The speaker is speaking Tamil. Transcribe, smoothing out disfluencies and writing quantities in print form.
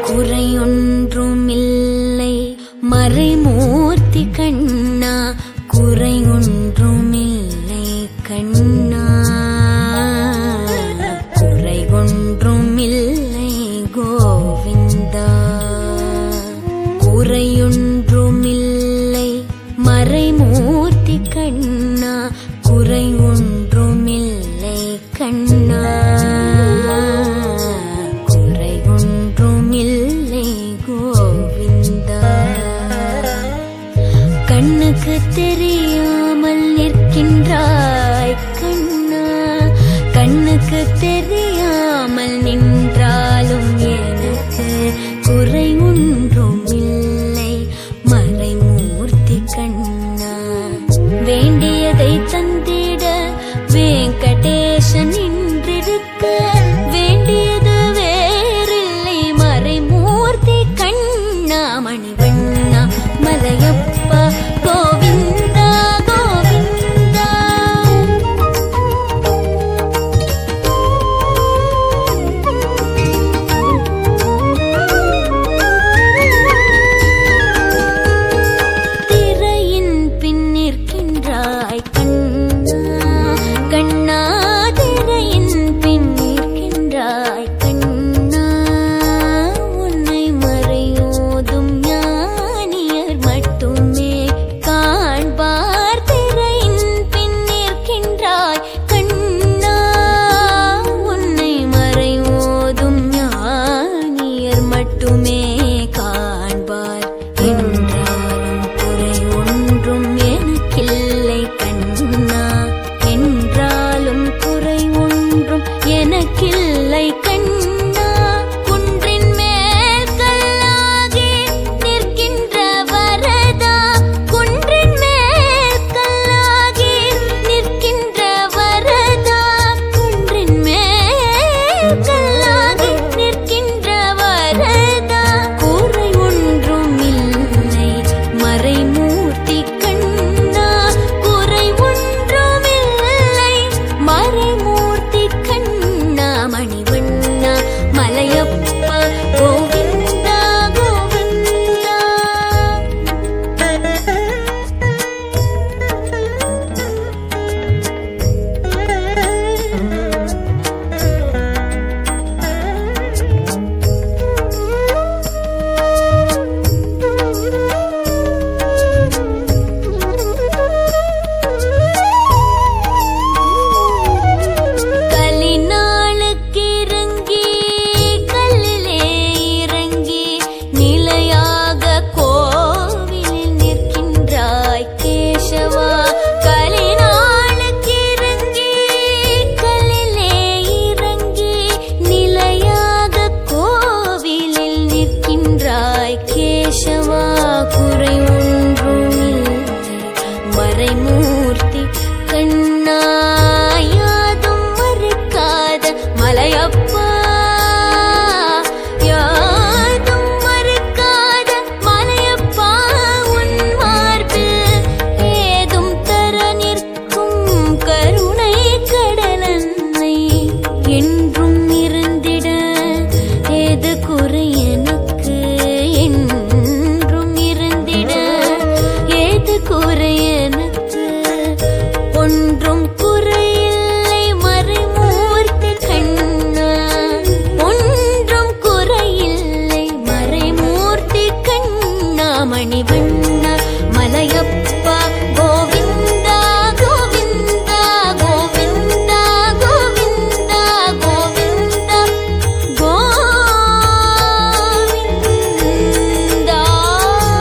குறையொன்றுமில்லை மறைமூர்த்தி கண்ணா, குறையொன்றுமில்லை கண்ணா, குறையொன்றுமில்லை கோவிந்தா. குறையொன்றுமில்லை மறைமூர்த்தி கண்ணா, குறையொன்றுமில்லை கண்ணா, குறையொன்றுமில்லை கோவிந்தா. கண்ணுக்கு தெரியாமல் நிற்கின்றாய் கண்ணா, கண்ணுக்கு தெரியாமல் நின்றாலும் எனக்கு குறை ஒன்றுமில்லை மறைமூர்த்தி கண்ணா. வேண்டியதை தந்திட வெங்கடேசன் நின்றிருக்க, வேண்டியது வேறில்லை மறைமூர்த்தி கண்ணா. மணிவண்ணா மலையப்பா கோவிந்தா கோவிந்தா. திரையின் பின் நிற்கின்றாய் கண்ணா, கண்ணா திரையின் பின் நிற்கின்றாய் கண்ணா. உன்னை மறையோதும் ஞானியர் மட்டுமே காண்பார். திரையின் பின் நிற்கின்றாய் கண்ணா, உன்னை மறையோதும் ஞானியர் மட்டுமே